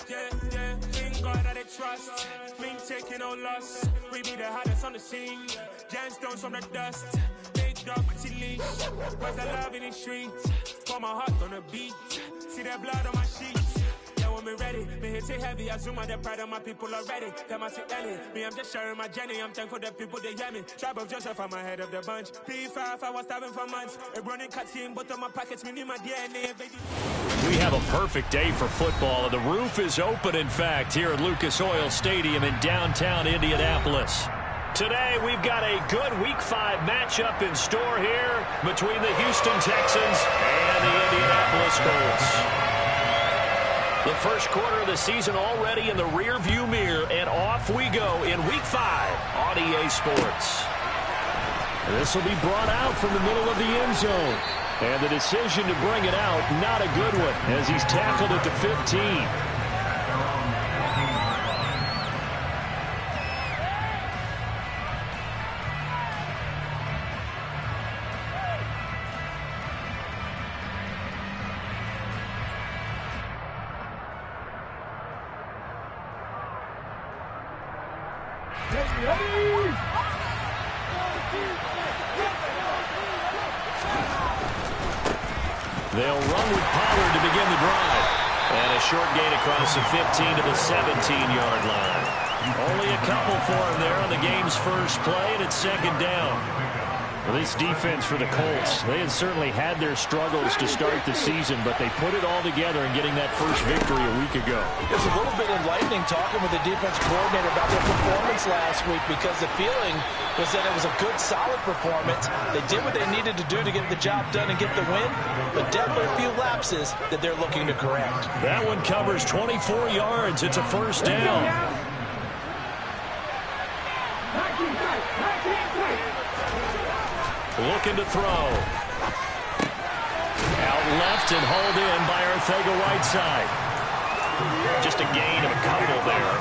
yeah. In God that I trust. Been taking no loss. We be the hottest on the scene. Gemstones from the dust. Big dog, pretty leash. Where's the love in the streets? Pour my heart on the beat. See that blood on my sheets. Yeah, when me ready, me hit it heavy. I zoom on the pride of my people already. Them I see Ellie. Me, I'm just sharing my journey. I'm thankful that people they hear me. Tribe of Joseph, I'm ahead of the bunch. P5, I was starving for months. A running cut team, but on my pockets, me need my DNA. Baby. We have a perfect day for football, and the roof is open, in fact, here at Lucas Oil Stadium in downtown Indianapolis. Today, we've got a good Week 5 matchup in store here between the Houston Texans and the Indianapolis Colts. The first quarter of the season already in the rear-view mirror, and off we go in Week 5 on EA Sports. This will be brought out from the middle of the end zone. And the decision to bring it out, not a good one, as he's tackled at the 15. They'll run with Pollard to begin the drive. And a short gain across the 15 to the 17-yard line. Only a couple for him there on the game's first play, and it's second down. Well, this defense for the Colts, they had certainly had their struggles to start the season, but they put it all together in getting that first victory a week ago. It was a little bit enlightening talking with the defense coordinator about their performance last week, because the feeling was that it was a good, solid performance. They did what they needed to do to get the job done and get the win, but definitely a few lapses that they're looking to correct. That one covers 24 yards. It's a first down. Looking to throw. Out left and hauled in by Arcega-Whiteside. Just a gain of a couple there.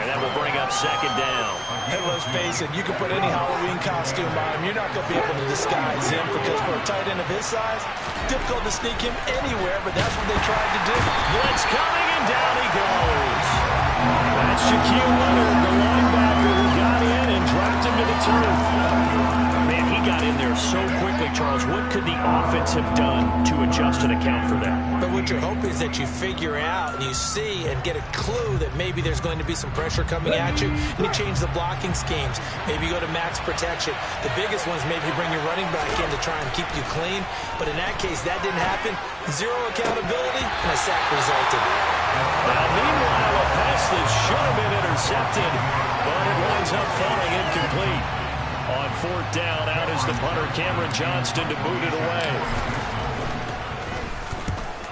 And that will bring up second down. And let's face it, you can put any Halloween costume on him. You're not going to be able to disguise him, because for a tight end of his size, difficult to sneak him anywhere, but that's what they tried to do. Blitz coming, and down he goes. That's Shaquille Leonard, the linebacker, who got in and dropped him to the turf. Man, he got in there so quickly, Charles. What could the offense have done to adjust and account for that? But what you're hoping is that you figure out and you see and get a clue that maybe there's going to be some pressure coming at you, and you change the blocking schemes. Maybe you go to max protection. The biggest one's maybe bring your running back in to try and keep you clean. But in that case, that didn't happen. Zero accountability, and a sack resulted. Now, meanwhile, a pass that should have been intercepted, but it winds up falling incomplete. On fourth down, out is the punter, Cameron Johnston, to boot it away.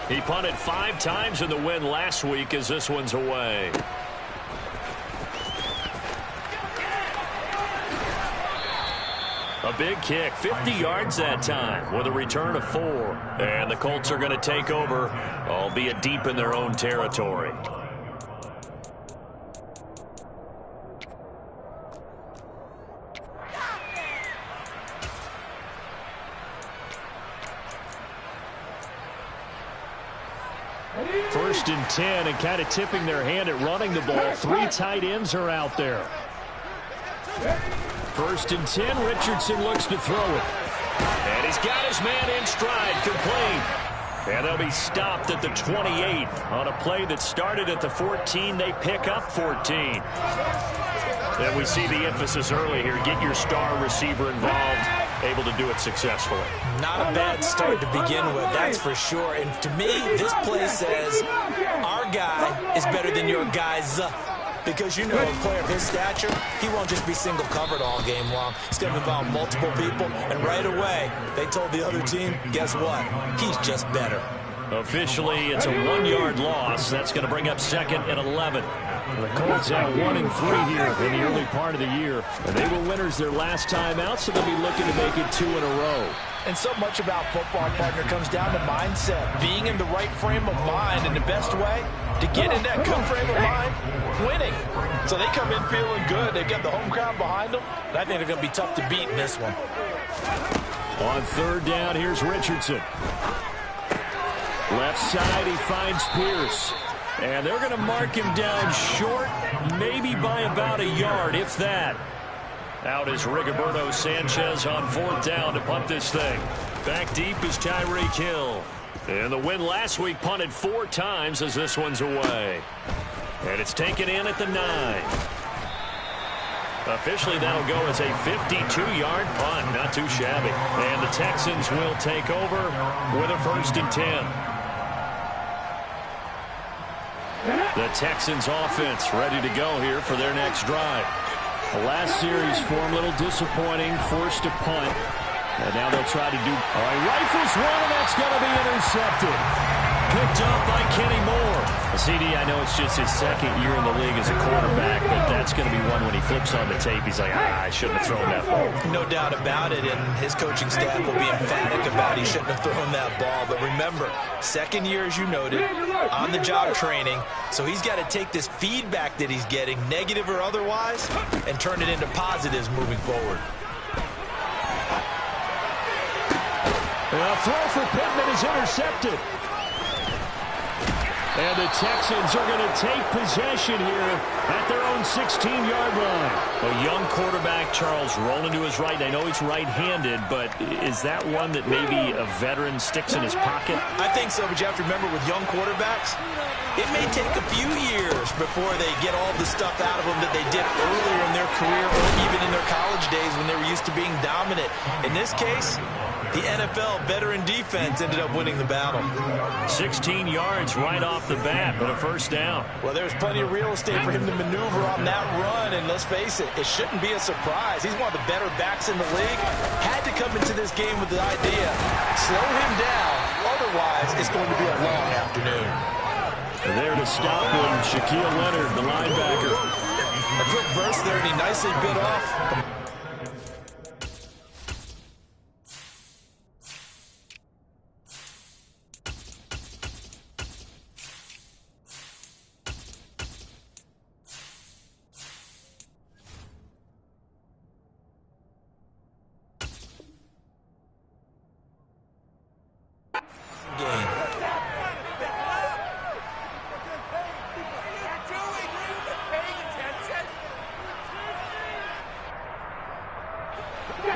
He punted 5 times in the win last week, as this one's away. A big kick, 50 yards that time, with a return of 4. And the Colts are going to take over, albeit deep in their own territory. First and 10, and kind of tipping their hand at running the ball. 3 tight ends are out there. First and 10, Richardson looks to throw it. And he's got his man in stride, complete. And they'll be stopped at the 28 on a play that started at the 14. They pick up 14. And we see the emphasis early here. Get your star receiver involved, able to do it successfully. Not a bad start to begin with, that's for sure. And to me, this play says our guy is better than your guys. Because you know a player of his stature, he won't just be single covered all game long. He's going to involve multiple people, and right away, they told the other team, guess what? He's just better. Officially, it's a 1-yard loss. That's going to bring up second and 11. The Colts at 1-3 here in the early part of the year. And they were winners their last time out, so they'll be looking to make it 2 in a row. And so much about football, partner, comes down to mindset. Being in the right frame of mind, and the best way to get in that good frame of mind, winning. So they come in feeling good. They've got the home crowd behind them, and I think they're going to be tough to beat in this one. On third down, here's Richardson. Left side, he finds Pierce. And they're going to mark him down short, maybe by about a yard, if that. Out is Rigoberto Sanchez on 4th down to punt this thing. Back deep is Tyreek Hill. And the win last week punted 4 times as this one's away. And it's taken in at the 9. Officially, that'll go as a 52-yard punt. Not too shabby. And the Texans will take over with a 1st and 10. The Texans offense ready to go here for their next drive. The last series for them, a little disappointing, forced to punt. And now they'll try to do... All right, rifles one, and that's going to be intercepted. Picked up by Kenny Moore. CD, I know it's just his 2nd year in the league as a quarterback, but that's going to be one when he flips on the tape. He's like, I shouldn't have thrown that ball. No doubt about it, and his coaching staff will be emphatic about he shouldn't have thrown that ball. But remember, 2nd year, as you noted, on-the-job training, so he's got to take this feedback that he's getting, negative or otherwise, and turn it into positives moving forward. A throw for Pittman is intercepted. And the Texans are going to take possession here at their own 16-yard line. A young quarterback, Charles, rolling to his right. I know he's right-handed, but is that one that maybe a veteran sticks in his pocket? I think so, but you have to remember with young quarterbacks, it may take a few years before they get all the stuff out of them that they did earlier in their career or even in their college days when they were used to being dominant. In this case, the NFL veteran defense ended up winning the battle. 16 yards right off the bat, but a 1st down. Well, there's plenty of real estate for him to maneuver on that run, and let's face it, it shouldn't be a surprise. He's one of the better backs in the league. Had to come into this game with the idea, slow him down, otherwise it's going to be a long afternoon. There to stop him, Shaquille Leonard, the linebacker. A quick burst there, and he nicely bit off.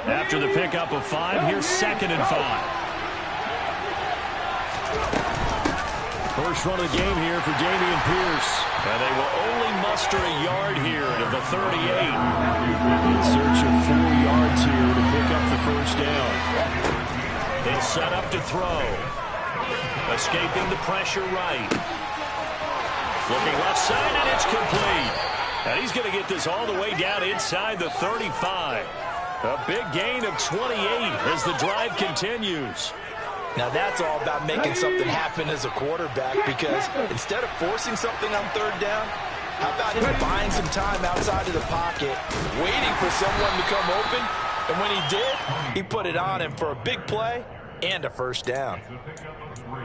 After the pickup of 5, here's 2nd and 5. First run of the game here for Dameon Pierce. And they will only muster a yard here to the 38. In search of 4 yards here to pick up the 1st down. It's set up to throw. Escaping the pressure right. Looking left side, and it's complete. And he's going to get this all the way down inside the 35. A big gain of 28 as the drive continues. Now that's all about making something happen as a quarterback, because instead of forcing something on 3rd down, how about him buying some time outside of the pocket, waiting for someone to come open, and when he did, he put it on him for a big play and a 1st down.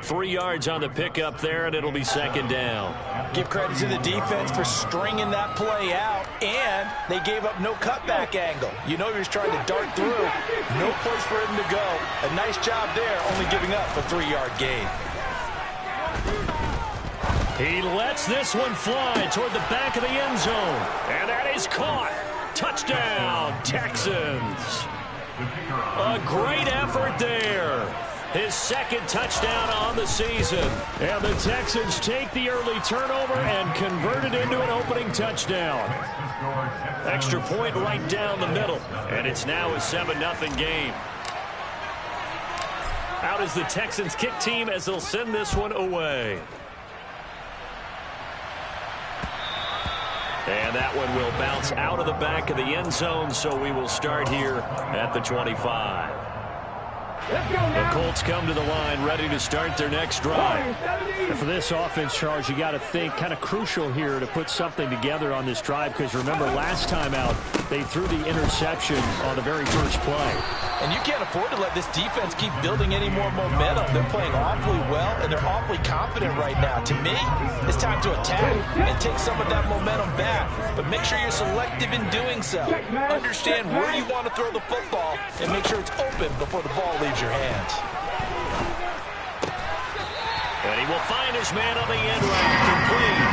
3 yards on the pickup there, and it'll be 2nd down. Give credit to the defense for stringing that play out, and they gave up no cutback angle. You know he was trying to dart through. No place for him to go. A nice job there, only giving up a 3-yard gain. He lets this one fly toward the back of the end zone, and that is caught. Touchdown, Texans. A great effort there. His 2nd touchdown on the season. And the Texans take the early turnover and convert it into an opening touchdown. Extra point right down the middle. And it's now a 7-0 game. Out is the Texans kick team as they'll send this one away. And that one will bounce out of the back of the end zone, so we will start here at the 25. The Colts come to the line ready to start their next drive. And for this offense, Charles, you got to think kind of crucial here to put something together on this drive, because remember last time out they threw the interception on the very first play. And you can't afford to let this defense keep building any more momentum. They're playing awfully well, and they're awfully confident right now. To me, it's time to attack and take some of that momentum back. But make sure you're selective in doing so. Understand where you want to throw the football, and make sure it's open before the ball leaves your hands. And he will find his man on the end route, complete.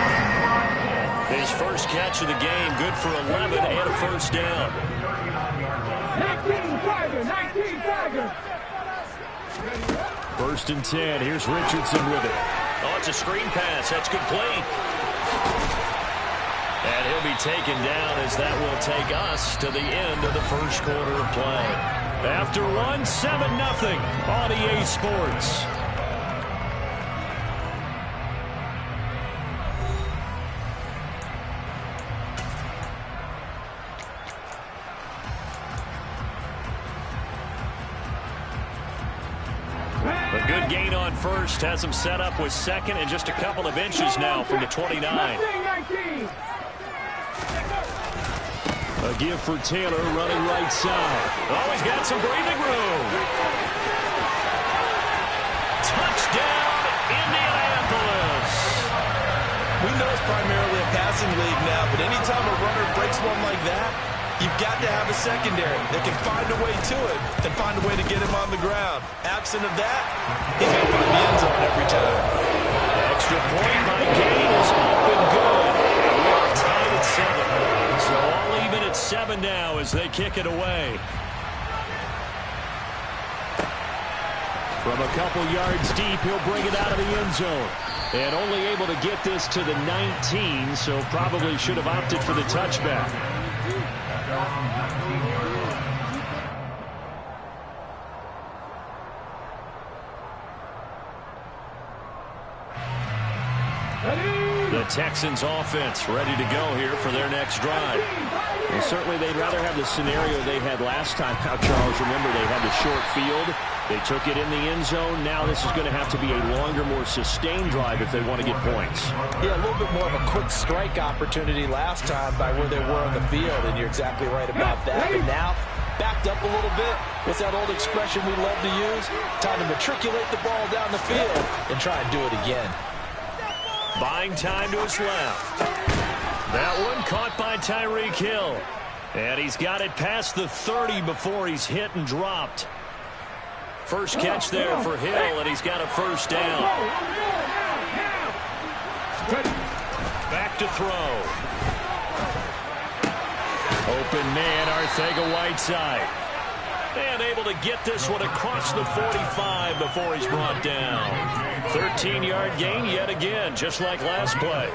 His first catch of the game, good for 11 and a first down. 19 Tigers. First and 10. Here's Richardson with it. Oh, it's a screen pass. That's complete. And he'll be taken down as that will take us to the end of the first quarter of play. After one, 7-0 on EA Sports. A good gain on first has him set up with second and just a couple of inches now from the 29. A give for Taylor running right side. Oh, he's got some breathing room. Touchdown, Indianapolis. We know it's primarily a passing league now, but anytime a runner breaks one like that, you've got to have a secondary that can find a way to it and find a way to get him on the ground. Absent of that, he's going to find the end zone every time. Extra point by Gain is up and good. And we are tied at 7. So all even at 7 now as they kick it away. From a couple yards deep, he'll bring it out of the end zone. And only able to get this to the 19, so probably should have opted for the touchback. The Texans offense ready to go here for their next drive. And certainly they'd rather have the scenario they had last time. Now, Charles, remember they had the short field. They took it in the end zone. Now this is going to have to be a longer, more sustained drive if they want to get points. Yeah, a little bit more of a quick strike opportunity last time by where they were on the field, and you're exactly right about that. But now, backed up a little bit. What's that old expression we love to use? Time to matriculate the ball down the field and try and do it again. Buying time to his left. That one caught by Tyreek Hill. And he's got it past the 30 before he's hit and dropped. First catch there for Hill, and he's got a first down. Back to throw. Open man, Arcega-Whiteside. And able to get this one across the 45 before he's brought down. 13-yard gain yet again, just like last play.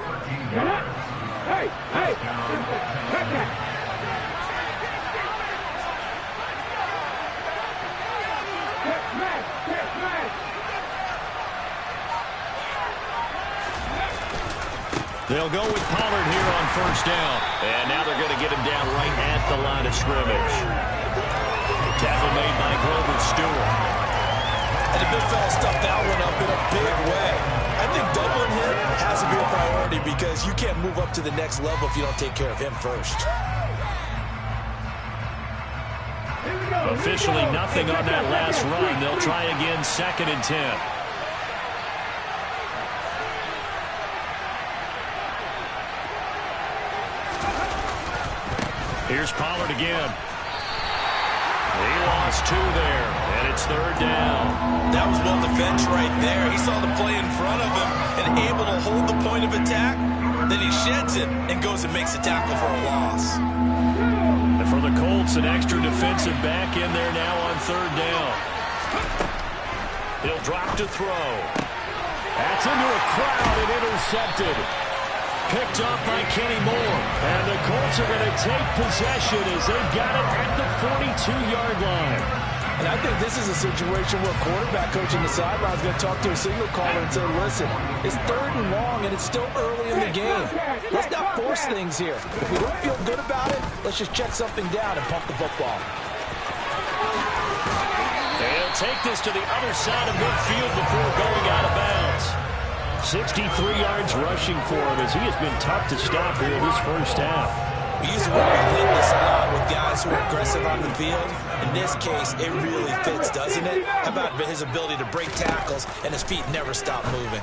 They'll go with Pollard here on first down. And now they're going to get him down right at the line of scrimmage. Tackle made by Grover Stewart. And the big fella stuffed that one up in a big way. I think doubling him has to be a priority because you can't move up to the next level if you don't take care of him first. Officially nothing on that last run. They'll try again, 2nd and 10. Here's Pollard again. He lost 2 there, and it's 3rd down. That was well defense right there. He saw the play in front of him and able to hold the point of attack. Then he sheds it and goes and makes a tackle for a loss. And for the Colts, an extra defensive back in there now on 3rd down. He'll drop to throw. That's into a crowd and intercepted. Picked up by Kenny Moore. And the Colts are going to take possession as they've got it at the 42-yard line. And I think this is a situation where quarterback coach in the sideline is going to talk to a signal caller and say, listen, it's 3rd and long and it's still early in the game. Let's not force things here. If we don't feel good about it, let's just check something down and pump the football. They'll take this to the other side of midfield before going out of bounds. 63 yards rushing for him as he has been tough to stop here in this first half. We use the word relentless a lot with guys who are aggressive on the field. In this case, it really fits, doesn't it? How about his ability to break tackles and his feet never stop moving?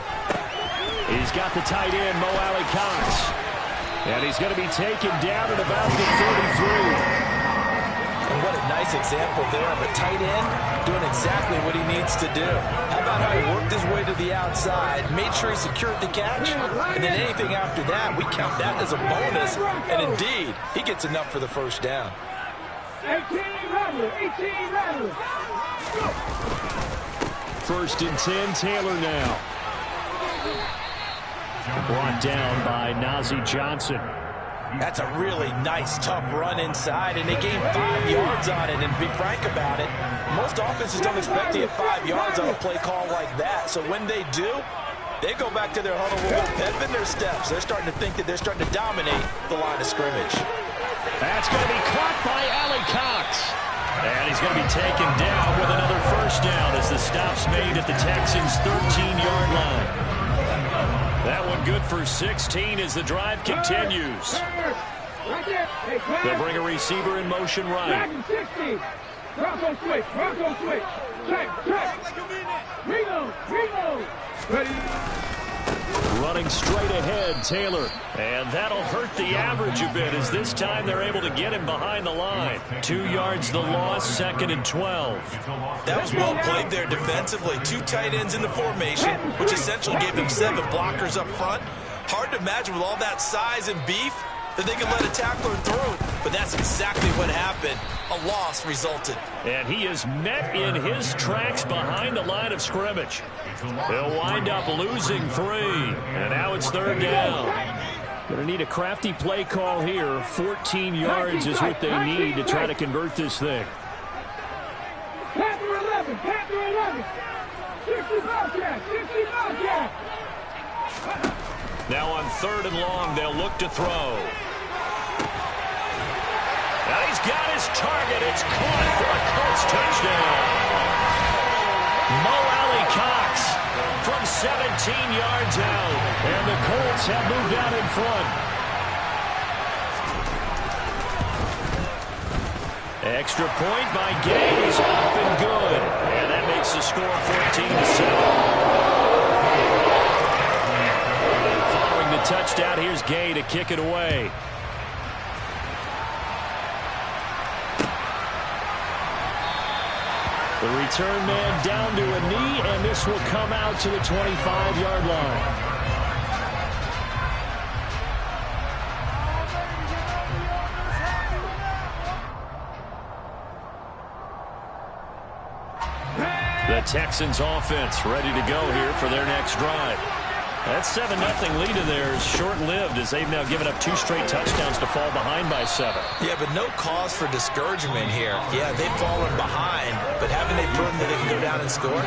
He's got the tight end, Mo Alley Cox. And he's going to be taken down at about the 33. And what a nice example there of a tight end doing exactly what he needs to do. How about how he worked his way to the outside, made sure he secured the catch, and then anything after that, we count that as a bonus. And indeed, he gets enough for the first down. 18 rattlers. First and 10, Taylor now. Brought down by Najee Johnson. That's a really nice, tough run inside, and they gained 5 yards on it. And to be frank about it, most offenses don't expect to get 5 yards on a play call like that. So when they do, they go back to their huddle with a little pep in their steps. They're starting to think that they're starting to dominate the line of scrimmage. That's going to be caught by Allie Cox. And he's going to be taken down with another first down as the stop's made at the Texans' 13-yard line. That one good for 16 as the drive continues. They'll bring a receiver in motion right. Bronco switch. Check. Reload. Ready. Running straight ahead, Taylor. And that'll hurt the average a bit as this time they're able to get him behind the line. 2 yards the loss, 2nd and 12. That was well played there defensively. 2 tight ends in the formation, which essentially gave them 7 blockers up front. Hard to imagine with all that size and beef that they can let a tackler through. But that's exactly what happened. A loss resulted. And he is met in his tracks behind the line of scrimmage. They'll wind up losing 3. And now it's 3rd down. Going to need a crafty play call here. 14 yards is what they need to try to convert this thing. Panther 11. 60 Bobcat. Now on 3rd and long, they'll look to throw. Now he's got his target. It's caught for a Colts touchdown. Mo Alley Cox from 17 yards out. And the Colts have moved out in front. Extra point by Gay is up and good. And that makes the score 14-7. Following the touchdown, here's Gay to kick it away. The return man down to a knee, and this will come out to the 25-yard line. The Texans offense ready to go here for their next drive. That 7-0 lead of theirs short-lived as they've now given up 2 straight touchdowns to fall behind by 7. Yeah, but no cause for discouragement here. Yeah, they've fallen behind, but haven't they proven that they can go down and score?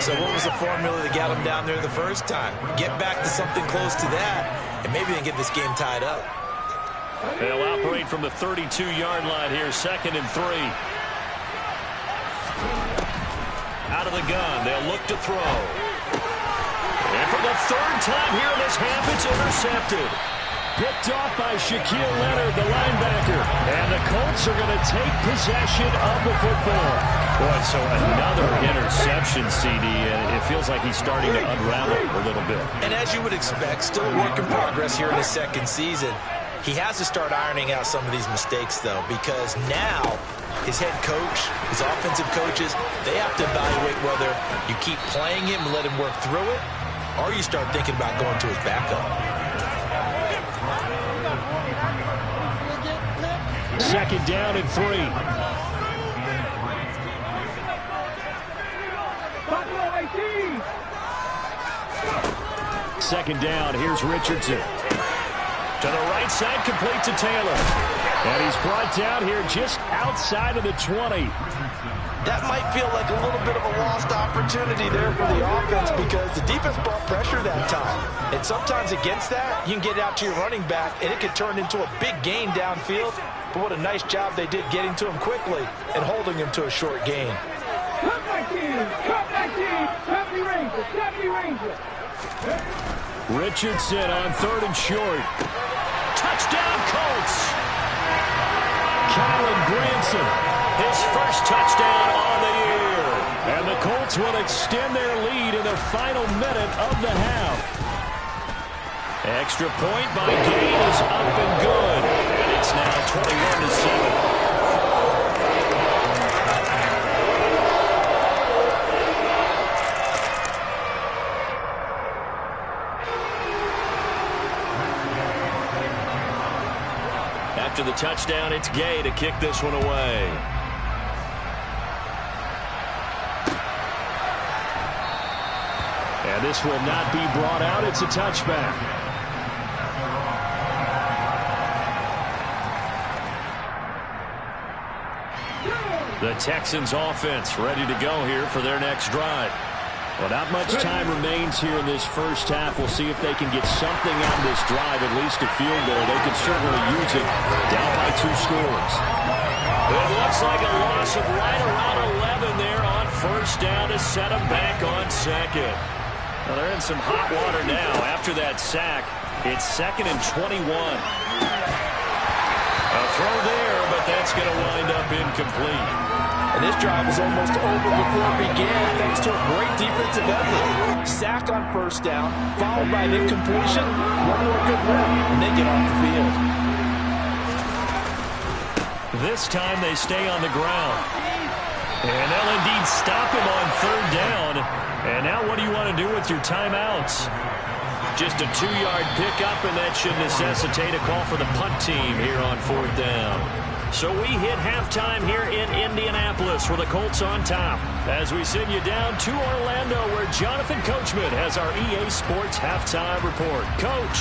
So what was the formula that got them down there the first time? Get back to something close to that, and maybe they can get this game tied up. They'll operate from the 32-yard line here, 2nd and 3. Out of the gun, they'll look to throw. And for the 3rd time here in this half, it's intercepted. Picked off by Shaquille Leonard, the linebacker. And the Colts are going to take possession of the football. Boy, so another interception, CD, and it feels like he's starting to unravel a little bit. And as you would expect, still a work in progress here in his 2nd season. He has to start ironing out some of these mistakes, though, because now his head coach, his offensive coaches, they have to evaluate whether you keep playing him and let him work through it, or you start thinking about going to his backup. 2nd down and 3. Second down, here's Richardson. To the right side, complete to Taylor. And he's brought down here just outside of the 20. That might feel like a little bit of a lost opportunity there for the offense because the defense brought pressure that time. And sometimes against that, you can get out to your running back, and it could turn into a big gain downfield. But what a nice job they did getting to him quickly and holding him to a short gain. Cut back in, Deputy Ranger. Richardson on 3rd and short. Touchdown, Colts! Kylan Granson, his first touchdown on the year. And the Colts will extend their lead in the final minute of the half. Extra point by Gay is up and good. And it's now 21-7. After the touchdown, it's Gay to kick this one away. And this will not be brought out. It's a touchback. The Texans offense ready to go here for their next drive. Well, not much time remains here in this first half. We'll see if they can get something out of this drive, at least a field goal. They can certainly use it down by 2 scores. It looks like a loss of right around 11 there on first down to set them back on second. Well, they're in some hot water now. After that sack, it's 2nd and 21. A throw there, but that's going to wind up incomplete. And this drive was almost over before it began thanks to a great defensive effort. Sack on first down, followed by an incompletion, one more good rep, and they get off the field. This time they stay on the ground. And they'll indeed stop him on 3rd down. And now what do you want to do with your timeouts? Just a 2-yard pickup, and that should necessitate a call for the punt team here on 4th down. So we hit halftime here in Indianapolis with the Colts on top as we send you down to Orlando where Jonathan Coachman has our EA Sports halftime report. Coach.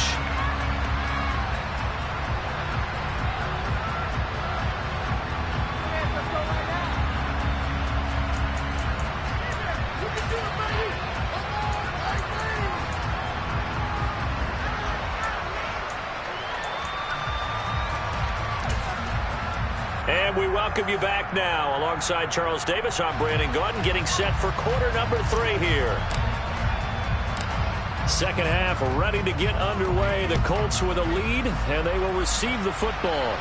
And we welcome you back now. Alongside Charles Davis, I'm Brandon Gaudin, getting set for quarter number 3 here. Second half ready to get underway. The Colts with a lead, and they will receive the football.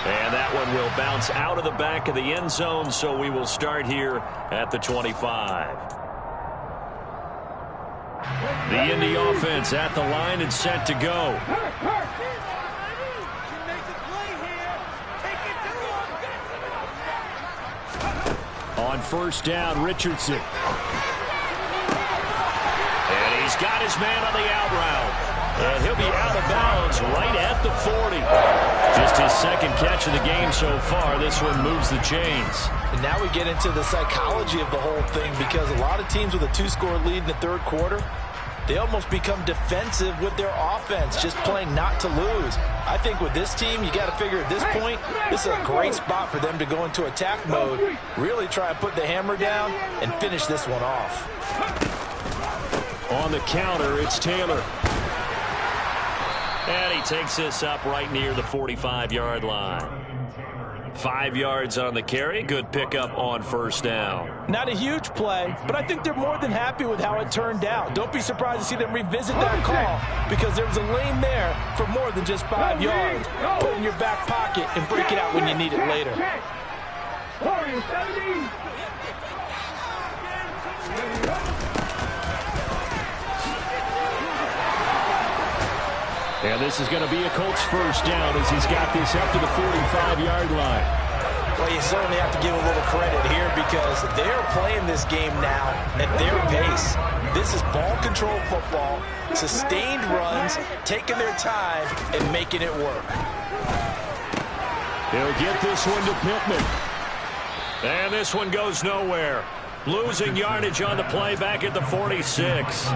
And that one will bounce out of the back of the end zone, so we will start here at the 25. The Indy offense at the line and set to go. On first down, Richardson. And he's got his man on the out route. And he'll be out of bounds right at the 40. Just his 2nd catch of the game so far. This one moves the chains. And now we get into the psychology of the whole thing because a lot of teams with a 2-score lead in the 3rd quarter, they almost become defensive with their offense, just playing not to lose. I think with this team, you got to figure at this point, this is a great spot for them to go into attack mode, really try and put the hammer down and finish this one off. On the counter, it's Taylor. And he takes this up right near the 45-yard line. 5 yards on the carry. Good pickup on first down. Not a huge play, but I think they're more than happy with how it turned out. Don't be surprised to see them revisit that call because there was a lane there for more than just 5 yards. Put it in your back pocket and break it out when you need it later. And this is going to be a Colts first down as he's got this up to the 45-yard line. Well, you certainly have to give a little credit here because they're playing this game now at their pace. This is ball control football, sustained runs, taking their time, and making it work. He'll get this one to Pittman. And this one goes nowhere. Losing yardage on the play back at the 46.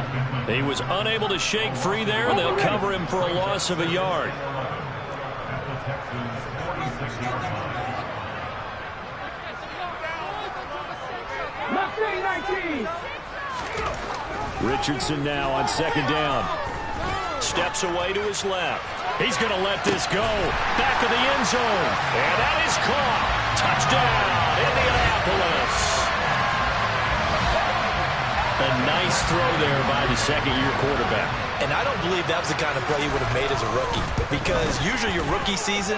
He was unable to shake free there, and they'll cover him for a loss of a yard. Richardson now on 2nd down. Steps away to his left. He's going to let this go. Back of the end zone. And that is caught. Touchdown, Indianapolis. A nice throw there by the 2nd-year quarterback. And I don't believe that was the kind of play he would have made as a rookie because usually your rookie season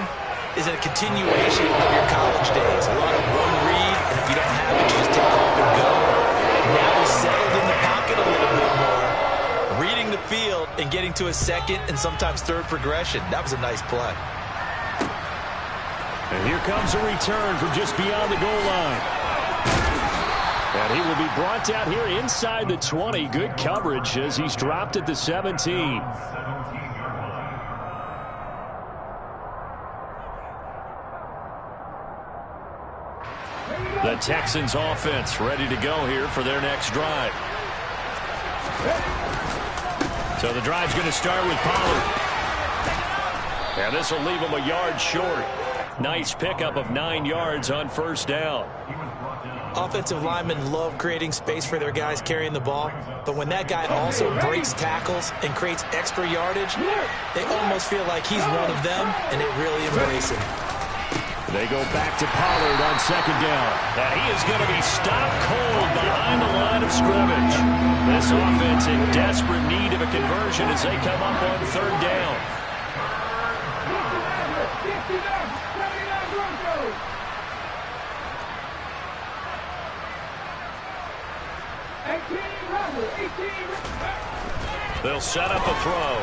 is a continuation of your college days. A lot of one read, and if you don't have it, you just take off and go. Now he's settled in the pocket a little bit more, reading the field and getting to a 2nd and sometimes 3rd progression. That was a nice play. And here comes a return from just beyond the goal line. And he will be brought down here inside the 20. Good coverage as he's dropped at the 17. The Texans offense ready to go here for their next drive. So the drive's going to start with Pollard. And this will leave him a yard short. Nice pickup of 9 yards on first down. Offensive linemen love creating space for their guys carrying the ball, but when that guy also breaks tackles and creates extra yardage, they almost feel like he's one of them, and they really embrace him. They go back to Pollard on second down. And he is going to be stopped cold behind the line of scrimmage. This offense in desperate need of a conversion as they come up on third down. They'll set up a throw.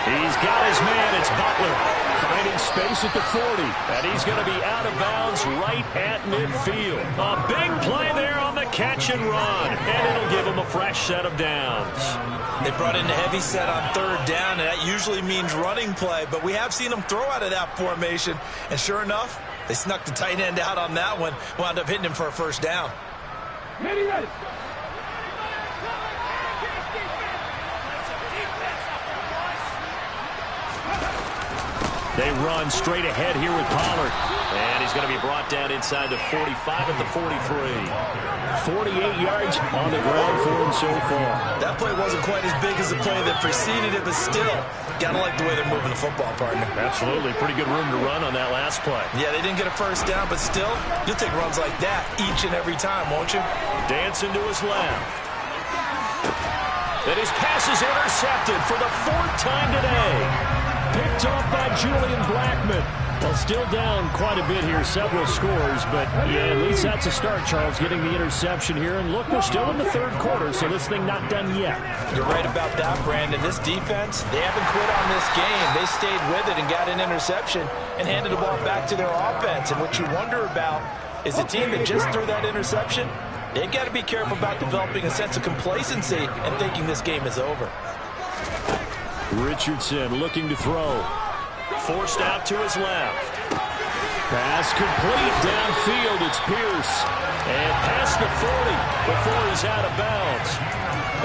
He's got his man. It's Butler finding space at the 40. And he's going to be out of bounds right at midfield. A big play there on the catch and run. And it'll give him a fresh set of downs. They brought in a heavy set on third down, and that usually means running play. But we have seen them throw out of that formation. And sure enough, they snuck the tight end out on that one. Wound up hitting him for a first down. Ready. They run straight ahead here with Pollard. And he's going to be brought down inside the 45 at the 43. 48 yards on the ground for him so far. That play wasn't quite as big as the play that preceded it, but still, got to like the way they're moving the football, partner. Absolutely. Pretty good room to run on that last play. Yeah, they didn't get a first down, but still, you'll take runs like that each and every time, won't you? Dancing to his left. And his pass is intercepted for the 4th time today. Picked off by Julian Blackman. Well, still down quite a bit here, several scores, but yeah, at least that's a start, Charles, getting the interception here. And look, we're still in the third quarter, so this thing not done yet. You're right about that, Brandon. This defense, they haven't quit on this game. They stayed with it and got an interception and handed the ball back to their offense. And what you wonder about is the team that just threw that interception, they've got to be careful about developing a sense of complacency and thinking this game is over. Richardson looking to throw. Forced out to his left. Pass complete downfield. It's Pierce. And past the 40 before he's out of bounds.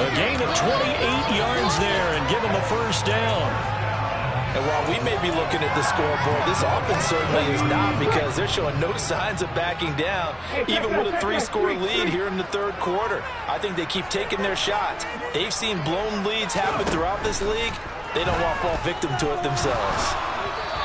A gain of 28 yards there and give him a first down. And while we may be looking at the scoreboard, this offense certainly is not, because they're showing no signs of backing down, even with a 3-score lead here in the third quarter. I think they keep taking their shots. They've seen blown leads happen throughout this league. They don't want to fall victim to it themselves.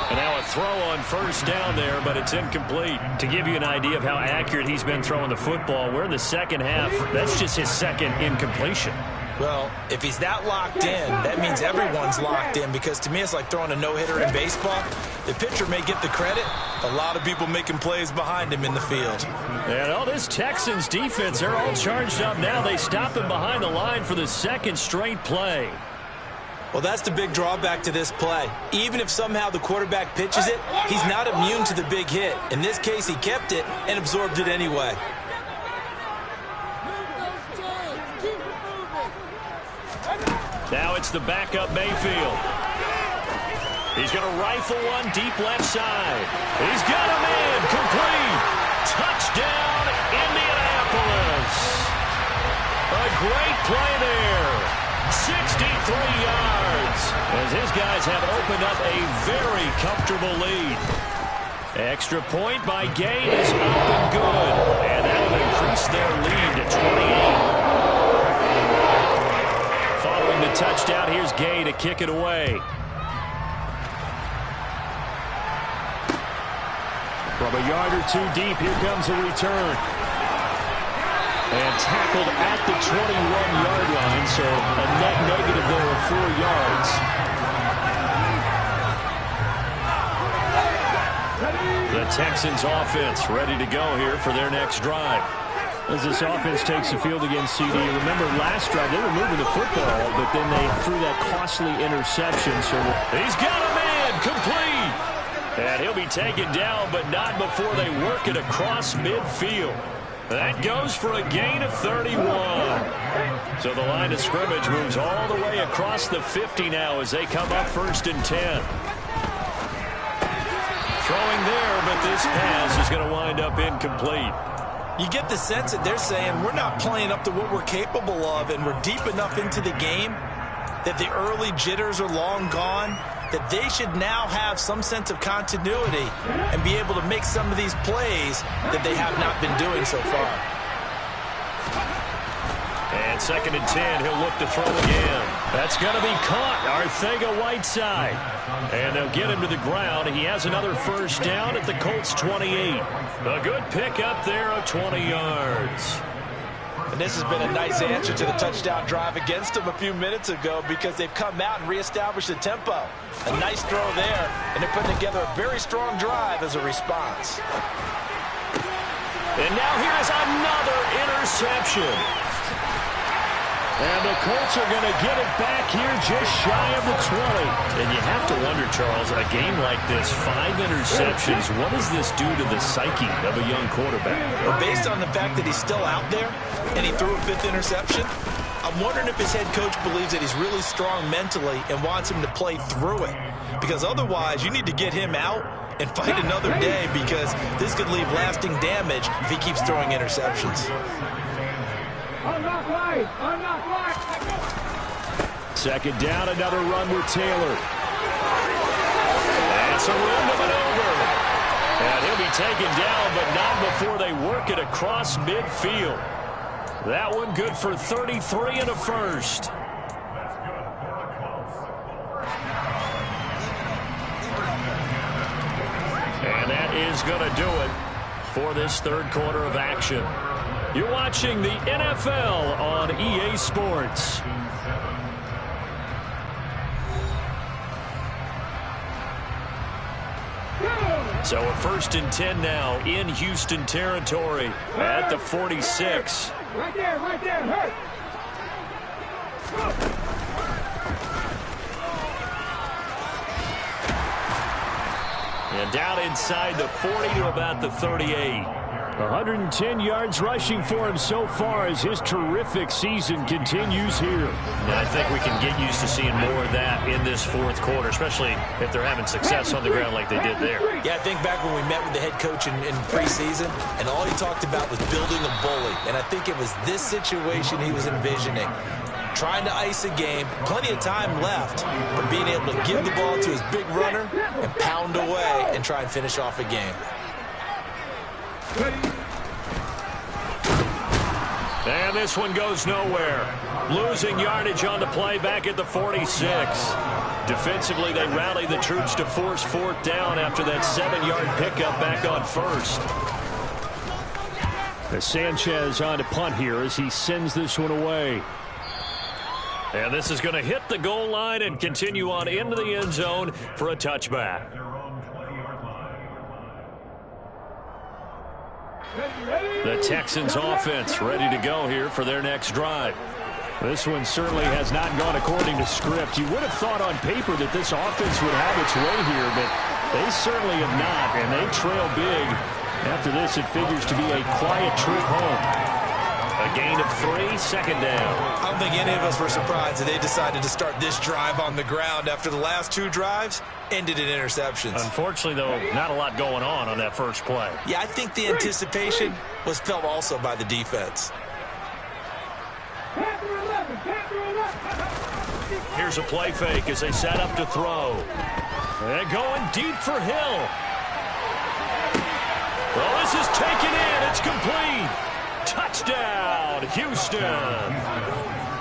And now a throw on first down there, but it's incomplete. To give you an idea of how accurate he's been throwing the football, we're in the second half. That's just his second incompletion. Well, if he's that locked in, that means everyone's locked in, because to me it's like throwing a no-hitter in baseball. The pitcher may get the credit. A lot of people making plays behind him in the field. And all this Texans defense, they're all charged up now. They stop him behind the line for the second straight play. Well, that's the big drawback to this play. Even if somehow the quarterback pitches it, he's not immune to the big hit. In this case, he kept it and absorbed it anyway. Now it's the backup Mayfield. He's going to rifle one deep left side. He's got a man, complete. Touchdown, Indianapolis. A great play there. 63 yards, as his guys have opened up a very comfortable lead. Extra point by Gay is up and good, and that'll increase their lead to 28. Following the touchdown, here's Gay to kick it away. From a yard or two deep, here comes a return. And tackled at the 21-yard line, so a net negative there of 4 yards. The Texans offense ready to go here for their next drive. As this offense takes the field against CD, remember last drive they were moving the football, but then they threw that costly interception. So he's got a man, complete. And he'll be taken down, but not before they work it across midfield. That goes for a gain of 31. So the line of scrimmage moves all the way across the 50 now as they come up 1st and 10. Throwing there, but this pass is going to wind up incomplete. You get the sense that they're saying we're not playing up to what we're capable of, and we're deep enough into the game that the early jitters are long gone, that they should now have some sense of continuity and be able to make some of these plays that they have not been doing so far. And 2nd and 10, he'll look to throw again. That's going to be caught, Arcega-Whiteside. And they'll get him to the ground. He has another first down at the Colts 28. A good pick up there of 20 yards. And this has been a nice answer to the touchdown drive against them a few minutes ago because they've come out and reestablished the tempo. A nice throw there, and they're putting together a very strong drive as a response. And now here's another interception. And the Colts are going to get it back here just shy of the 20. And you have to wonder, Charles, a game like this, 5 interceptions, what does this do to the psyche of a young quarterback? Well, based on the fact that he's still out there and he threw a 5th interception, I'm wondering if his head coach believes that he's really strong mentally and wants him to play through it. Because otherwise, you need to get him out and fight another day because this could leave lasting damage if he keeps throwing interceptions. Unlock light! Unlock light! 2nd down, another run with Taylor. That's a run to maneuver. And he'll be taken down, but not before they work it across midfield. That one good for 33 and a first. And that is going to do it for this 3rd quarter of action. You're watching the NFL on EA Sports. So a 1st and 10 now in Houston territory at the 46. Right there, hurt! And down inside the 40 to about the 38. 110 yards rushing for him so far as his terrific season continues here. And I think we can get used to seeing more of that in this 4th quarter, especially if they're having success on the ground like they did there. Yeah, I think back when we met with the head coach in preseason, and all he talked about was building a bully. And I think it was this situation he was envisioning. Trying to ice a game, plenty of time left, but being able to give the ball to his big runner and pound away and try and finish off a game. And this one goes nowhere. Losing yardage on the play back at the 46. Defensively, they rally the troops to force 4th down after that 7-yard pickup back on 1st. Sanchez on to punt here as he sends this one away. And this is going to hit the goal line and continue on into the end zone for a touchback. The Texans offense ready to go here for their next drive. This one certainly has not gone according to script. You would have thought on paper that this offense would have its way here, but they certainly have not, and they trail big. After this, it figures to be a quiet trip home. A gain of 3, 2nd down. I don't think any of us were surprised that they decided to start this drive on the ground after the last 2 drives ended in interceptions. Unfortunately, though, not a lot going on that first play. Yeah, I think the anticipation was felt also by the defense. Here's a play fake as they set up to throw. And going deep for Hill. Well, this is taken in. It's complete. Touchdown, Houston.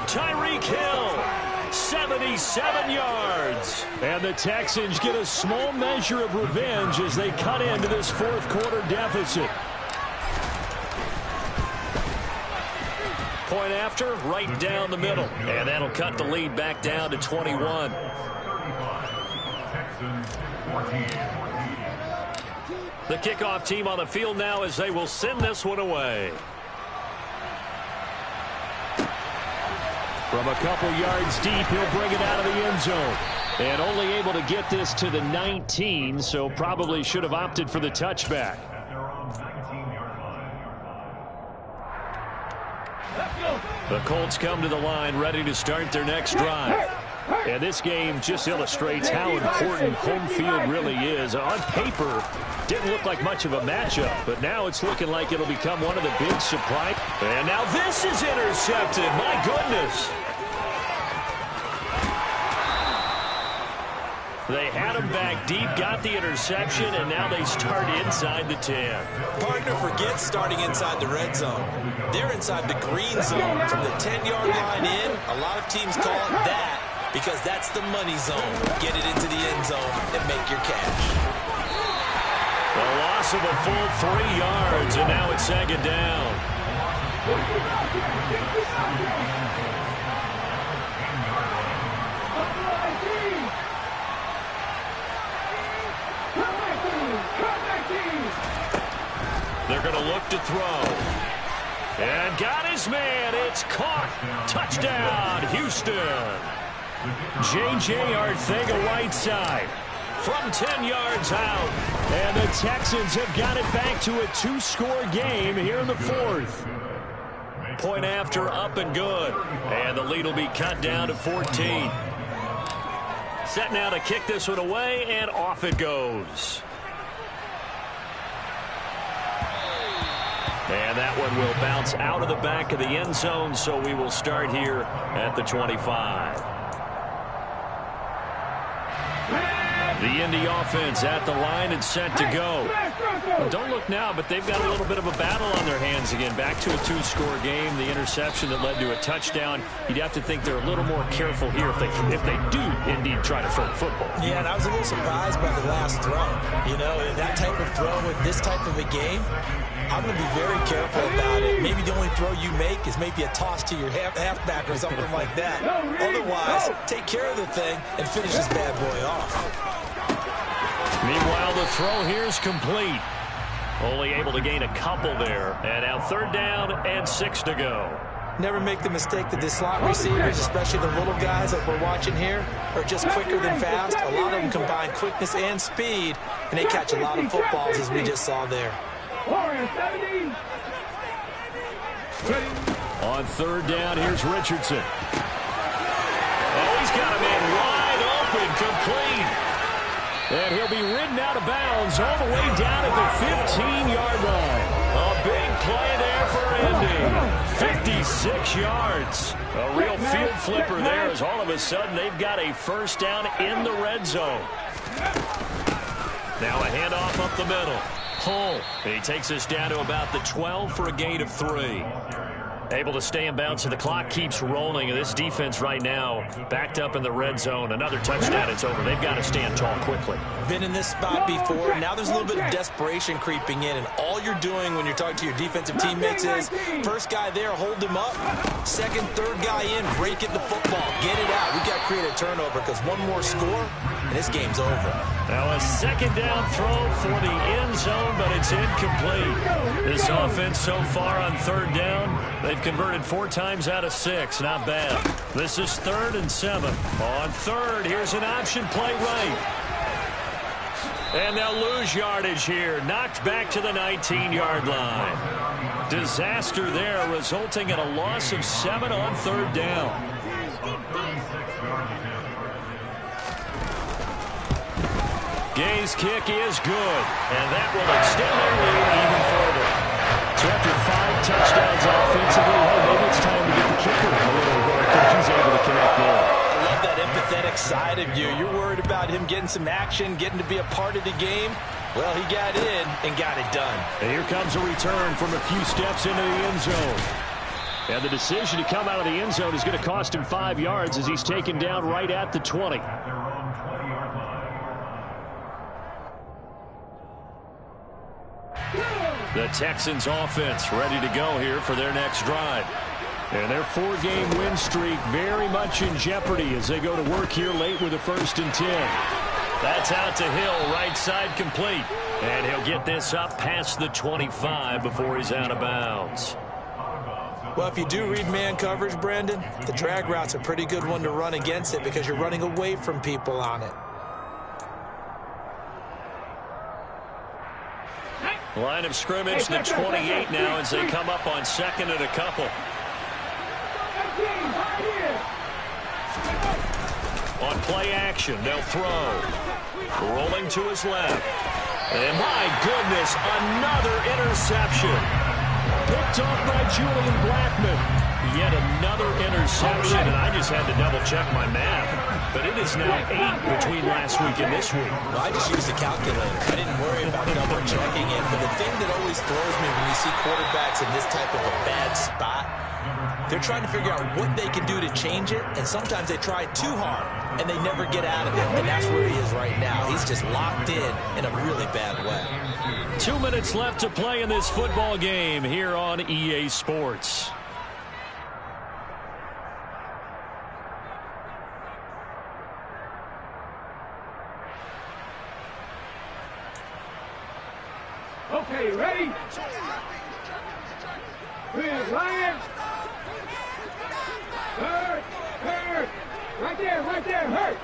Tyreek Hill, 77 yards. And the Texans get a small measure of revenge as they cut into this 4th quarter deficit. Point after, right down the middle. And that'll cut the lead back down to 21. The kickoff team on the field now as they will send this one away. From a couple yards deep, he'll bring it out of the end zone. And only able to get this to the 19, so probably should have opted for the touchback. The Colts come to the line ready to start their next drive. And this game just illustrates how important home field really is. On paper, didn't look like much of a matchup, but now it's looking like it'll become one of the big surprises. And now this is intercepted. My goodness. They had him back deep, got the interception, and now they start inside the 10. Partner forgets starting inside the red zone. They're inside the green zone. From the 10-yard line in, a lot of teams call it that because that's the money zone. Get it into the end zone and make your cash. A loss of a full 3 yards, and now it's second down. They're going to look to throw. And got his man. It's caught. Touchdown, Houston. J.J. Arcega-Whiteside from 10 yards out. And the Texans have got it back to a 2-score game here in the 4th. Point after, up and good. And the lead will be cut down to 14. Set now to kick this one away, and off it goes. And that one will bounce out of the back of the end zone, so we will start here at the 25. The Indy offense at the line and set to go. Well, don't look now, but they've got a little bit of a battle on their hands again. Back to a 2-score game. The interception that led to a touchdown. You'd have to think they're a little more careful here if they do indeed try to throw the football. Yeah, and I was a little surprised by the last throw. You know, that type of throw with this type of a game, I'm going to be very careful about it. Maybe the only throw you make is maybe a toss to your halfback or something like that. Otherwise, take care of the thing and finish this bad boy off. Meanwhile, the throw here is complete. Only able to gain a couple there. And now 3rd down and 6 to go. Never make the mistake that the slot receivers, especially the little guys that we're watching here, are just quicker than fast. A lot of them combine quickness and speed, and they catch a lot of footballs, as we just saw there. On 3rd down, here's Richardson. Oh, he's got a man wide open, complete. And he'll be ridden out of bounds all the way down at the 15-yard line. A big play there for Indy. 56 yards. A real field flipper there as all of a sudden they've got a 1st down in the red zone. Now a handoff up the middle. Hull. He takes us down to about the 12 for a gain of 3. Able to stay in bounds, and the clock keeps rolling. And this defense right now backed up in the red zone. Another touchdown, it's over. They've got to stand tall quickly. Been in this spot before. Now there's a little bit of desperation creeping in, and all you're doing when you're talking to your defensive teammates is first guy there, hold him up. Second, third guy in, break it the football. Get it out. We've got to create a turnover because one more score, and this game's over. Now a 2nd down throw for the end zone, but it's incomplete. This offense so far on 3rd down, they've converted 4 times out of 6. Not bad. This is 3rd and 7. On 3rd, here's an option play right. And they'll lose yardage here. Knocked back to the 19-yard line. Disaster there, resulting in a loss of 7 on 3rd down. Gay's kick is good, and that will extend their lead even further. So after 5 touchdowns offensively, hey, maybe it's time to get the kicker a little work if he's able to connect there. I love that empathetic side of you. You're worried about him getting some action, getting to be a part of the game. Well, he got in and got it done. And here comes a return from a few steps into the end zone. And the decision to come out of the end zone is going to cost him 5 yards as he's taken down right at the 20. The Texans offense ready to go here for their next drive. And their 4-game win streak very much in jeopardy as they go to work here late with a 1st and 10. That's out to Hill, right side complete. And he'll get this up past the 25 before he's out of bounds. Well, if you do read man coverage, Brandon, the drag route's a pretty good one to run against it because you're running away from people on it. Line of scrimmage, the 28 now as they come up on 2nd and a couple. On play action, they'll throw. Rolling to his left. And my goodness, another interception. Picked off by Julian Blackman. Yet another interception, and I just had to double-check my math. But it is now 8 between last week and this week. Well, I just used a calculator. I didn't worry about double-checking it. But the thing that always throws me when you see quarterbacks in this type of a bad spot, they're trying to figure out what they can do to change it, and sometimes they try too hard, and they never get out of it. And that's where he is right now. He's just locked in a really bad way. 2 minutes left to play in this football game here on EA Sports. Okay, ready? Ryan. Hurt. Right there, hurt.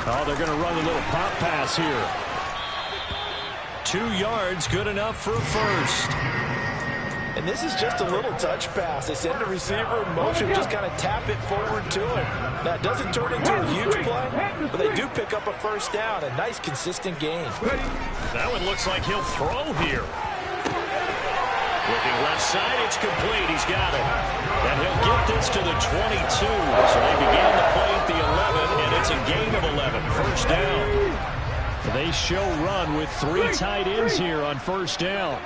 Oh, they're going to run a little pop pass here. 2 yards, good enough for a first. And this is just a little touch pass. They send the receiver in motion, just kind of tap it forward to him. Now, it doesn't turn into a huge play, but they do pick up a first down. A nice, consistent game. That one looks like he'll throw here. Looking left side, it's complete. He's got it. And he'll get this to the 22. So they began the play at the 11, and it's a gain of 11. First down. They show run with 3 tight ends here on first down.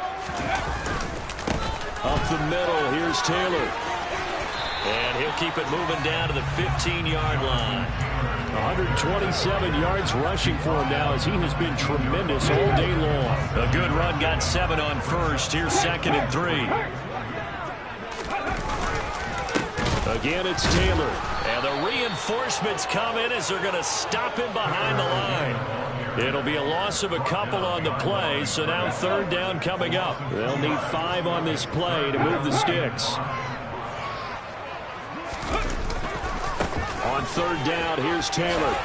Up the middle, here's Taylor. And he'll keep it moving down to the 15-yard line. 127 yards rushing for him now as he has been tremendous all day long. A good run, got 7 on first. Here's 2nd and 3. Again, it's Taylor. And the reinforcements come in as they're going to stop him behind the line. It'll be a loss of a couple on the play, so now 3rd down coming up. They'll need 5 on this play to move the sticks. On 3rd down, here's Taylor.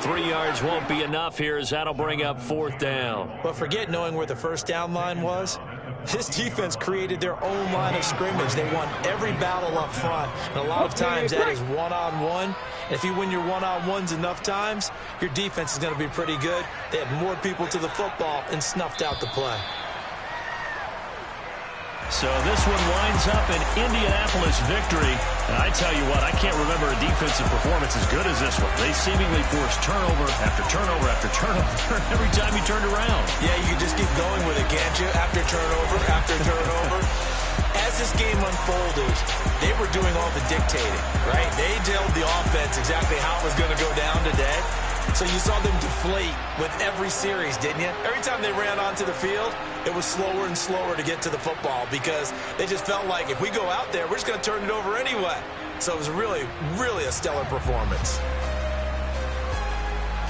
3 yards won't be enough here as that'll bring up 4th down. But forget knowing where the first down line was. This defense created their own line of scrimmage. They won every battle up front. And a lot of times that is one-on-one. And if you win your one-on-ones enough times, your defense is going to be pretty good. They had more people to the football and snuffed out the play. So this one winds up an Indianapolis victory. And I tell you what, I can't remember a defensive performance as good as this one. They seemingly forced turnover after turnover after turnover every time you turned around. Yeah, you can just keep going with it, can't you? After turnover. As this game unfolded, they were doing all the dictating, right? They told the offense exactly how it was going to go down today. So you saw them deflate with every series, didn't you? Every time they ran onto the field, it was slower and slower to get to the football because they just felt like if we go out there, we're just going to turn it over anyway. So it was really, really a stellar performance.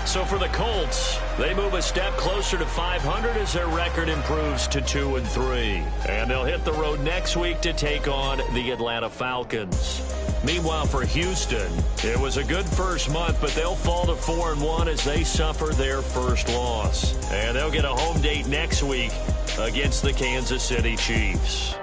So for the Colts, they move a step closer to 500 as their record improves to 2-3. And they'll hit the road next week to take on the Atlanta Falcons. Meanwhile, for Houston, it was a good first month, but they'll fall to 4-1 as they suffer their first loss. And they'll get a home date next week against the Kansas City Chiefs.